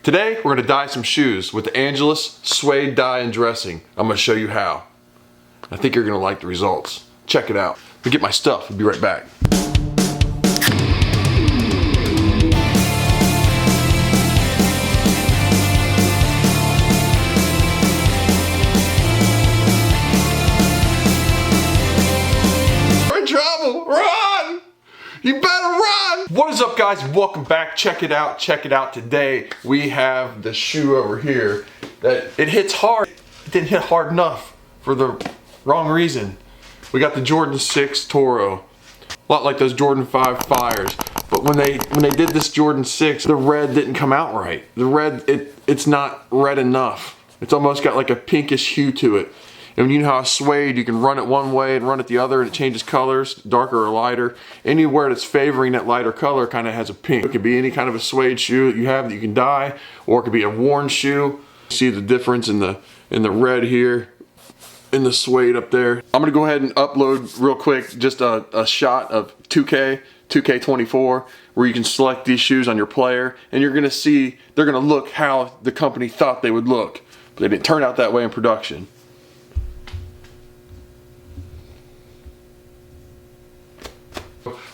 Today we're going to dye some shoes with the Angelus Suede dye and dressing. I'm going to show you how. I think you're going to like the results. Check it out. Let me get my stuff. We'll be right back. We're in trouble. Run! You better run! What is up, guys? Welcome back. Check it out. Check it out. Today we have the shoe over here that it hits hard. It didn't hit hard enough for the wrong reason. We got the Jordan 6 Toro. A lot like those Jordan 5 Fires. But when they did this Jordan 6, the red didn't come out right. The red, it's not red enough. It's almost got like a pinkish hue to it. And you know how a suede, you can run it one way and run it the other and it changes colors, darker or lighter. Anywhere that's favoring that lighter color kind of has a pink. It could be any kind of a suede shoe that you have that you can dye, or it could be a worn shoe. See the difference in the red here, in the suede up there. I'm gonna go ahead and upload real quick just a shot of 2K24, where you can select these shoes on your player, and you're gonna see they're gonna look how the company thought they would look, but they didn't turn out that way in production.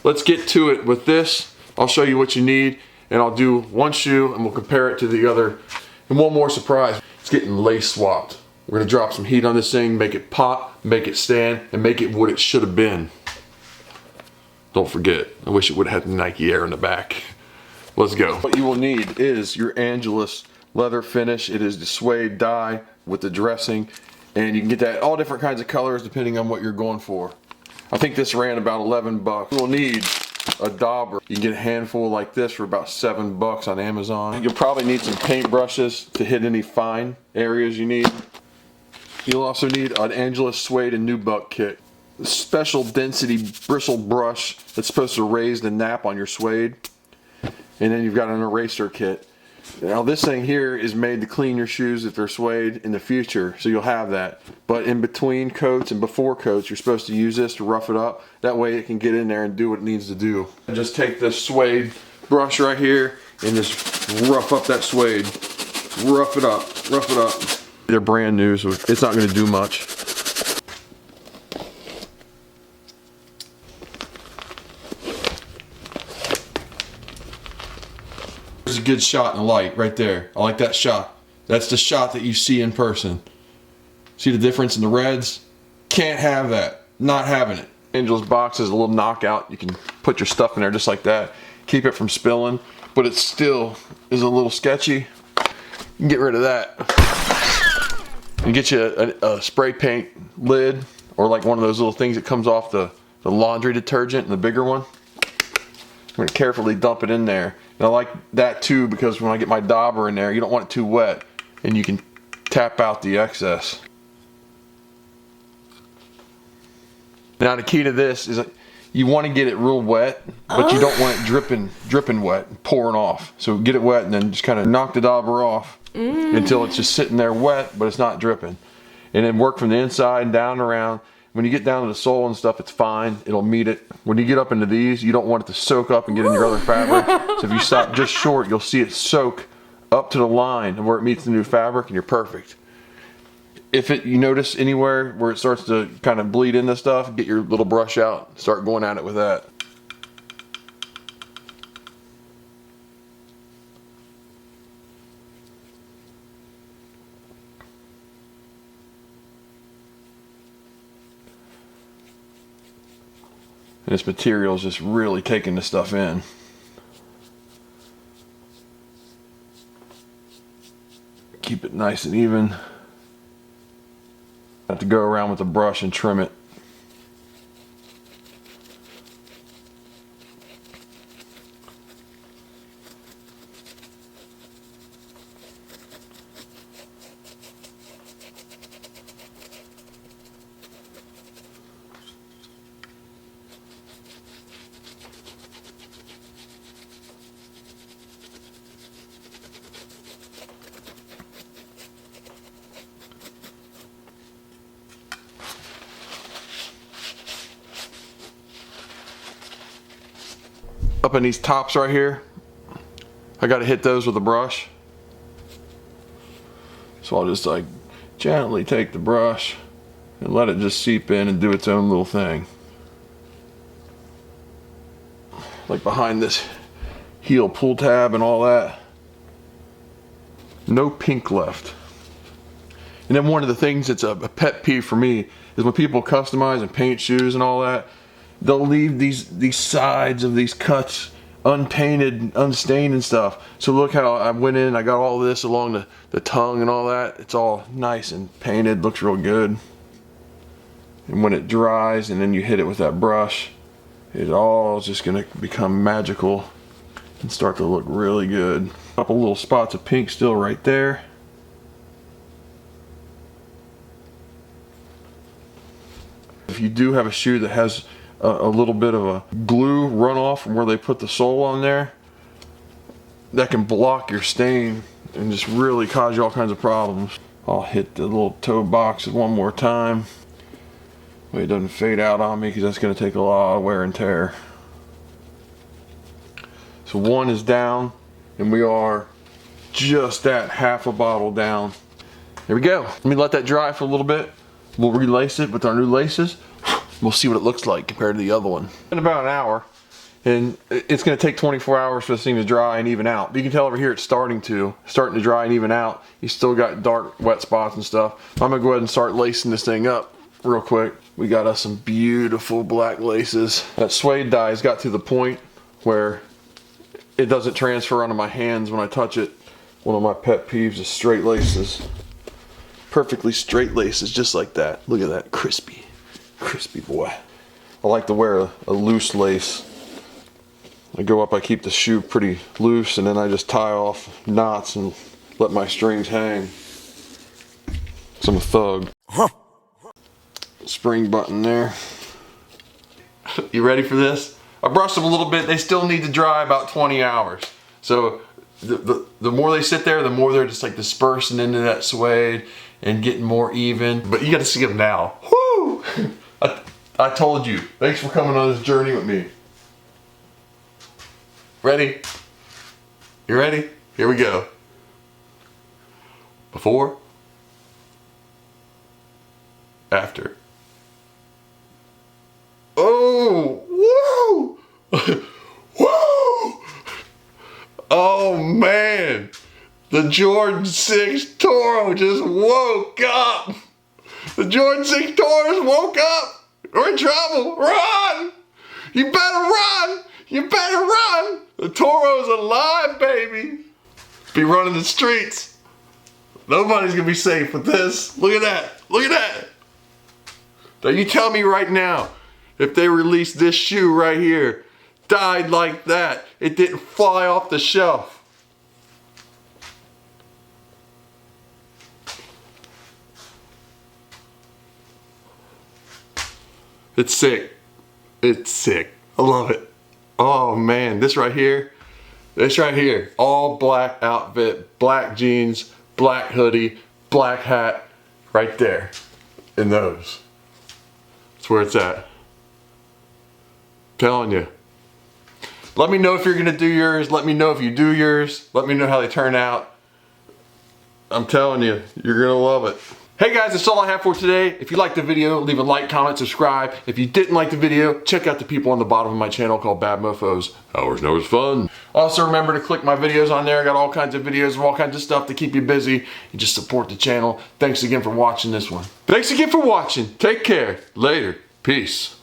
Let's get to it with this. I'll show you what you need, and I'll do one shoe and we'll compare it to the other. And one more surprise, it's getting lace swapped. We're gonna drop some heat on this thing, make it pop, make it stand, and make it what it should have been. Don't forget, I wish it would have had Nike Air in the back. Let's go. What you will need is your Angelus leather finish. It is the suede dye with the dressing, and you can get that all different kinds of colors depending on what you're going for. I think this ran about 11 bucks. You'll need a dauber. You can get a handful like this for about 7 bucks on Amazon. You'll probably need some paint brushes to hit any fine areas you need. You'll also need an Angelus suede and nubuck kit. A special density bristle brush that's supposed to raise the nap on your suede. And then you've got an eraser kit. Now this thing here is made to clean your shoes if they're suede in the future, so you'll have that. But in between coats and before coats, you're supposed to use this to rough it up. That way it can get in there and do what it needs to do. Just take this suede brush right here and just rough up that suede. Rough it up, rough it up. They're brand new, so it's not going to do much. There's a good shot in the light right there. I like that shot. That's the shot that you see in person. See the difference in the reds? Can't have that. Not having it. Angelus box is a little knockout. You can put your stuff in there just like that. Keep it from spilling, but it still is a little sketchy. You can get rid of that. And get you a spray paint lid, or like one of those little things that comes off the laundry detergent, and the bigger one. I'm going to carefully dump it in there. And I like that too, because when I get my dauber in there, you don't want it too wet, and you can tap out the excess. Now the key to this is that you want to get it real wet, but you don't want it dripping wet, pouring off. So get it wet and then just kind of knock the dauber off until it's just sitting there wet, but it's not dripping. And then work from the inside and down and around. When you get down to the sole and stuff, it's fine. It'll meet it. When you get up into these, you don't want it to soak up and get in your other fabric. So if you stop just short, you'll see it soak up to the line and where it meets the new fabric, and you're perfect. If you notice anywhere where it starts to kind of bleed into stuff, get your little brush out, start going at it with that. And this material is just really taking the stuff in. Keep it nice and even. Have to go around with the brush and trim it. Up in these tops right here, I got to hit those with a brush. So I'll just like gently take the brush and let it just seep in and do its own little thing. Like behind this heel pull tab and all that. No pink left. And then one of the things that's a pet peeve for me is when people customize and paint shoes and all that, they'll leave these sides of these cuts unpainted, unstained and stuff. So look how I went in, I got all this along the tongue and all that. It's all nice and painted, looks real good. And when it dries and then you hit it with that brush, it all is just gonna become magical and start to look really good. A couple little spots of pink still right there. If you do have a shoe that has a little bit of a glue runoff from where they put the sole on there, that can block your stain and just really cause you all kinds of problems. I'll hit the little toe box one more time. It doesn't fade out on me because that's going to take a lot of wear and tear. So one is down and we are just at half a bottle down. Here we go. Let me let that dry for a little bit. We'll relace it with our new laces. We'll see what it looks like compared to the other one. In about an hour, and it's going to take 24 hours for this thing to dry and even out. But you can tell over here it's starting to dry and even out. You still got dark, wet spots and stuff. I'm going to go ahead and start lacing this thing up real quick. We got us some beautiful black laces. That suede dye has got to the point where it doesn't transfer onto my hands when I touch it. One of my pet peeves is straight laces. Perfectly straight laces, just like that. Look at that, crispy boy. I like to wear a loose lace. I go up, I keep the shoe pretty loose, and then I just tie off knots and let my strings hang. So I'm a thug. Spring button there. You ready for this? I brushed them a little bit. They still need to dry about 20 hours. So the more they sit there, the more they're just like dispersing into that suede and getting more even. But you got to see them now. Woo! I told you. Thanks for coming on this journey with me. Ready? You ready? Here we go. Before. After. Oh! Woo! Woo! Oh man! The Jordan 6 Toro just woke up! The Jordan 6 Toro woke up! We're in trouble! Run! You better run! You better run! The Toro's alive, baby! Be running the streets. Nobody's gonna be safe with this. Look at that! Look at that! Now you tell me right now, if they released this shoe right here, dyed like that, it didn't fly off the shelf. It's sick. It's sick. I love it. Oh man, this right here, all black outfit, black jeans, black hoodie, black hat, right there in those. That's where it's at. Telling you. Let me know if you're gonna do yours. Let me know if you do yours. Let me know how they turn out. I'm telling you, you're gonna love it. Hey guys, that's all I have for today. If you liked the video, leave a like, comment, subscribe. If you didn't like the video, check out the people on the bottom of my channel called Bad Mofos. Hours knows fun. Also remember to click my videos on there. I got all kinds of videos of all kinds of stuff to keep you busy and just support the channel. Thanks again for watching this one. Thanks again for watching. Take care. Later. Peace.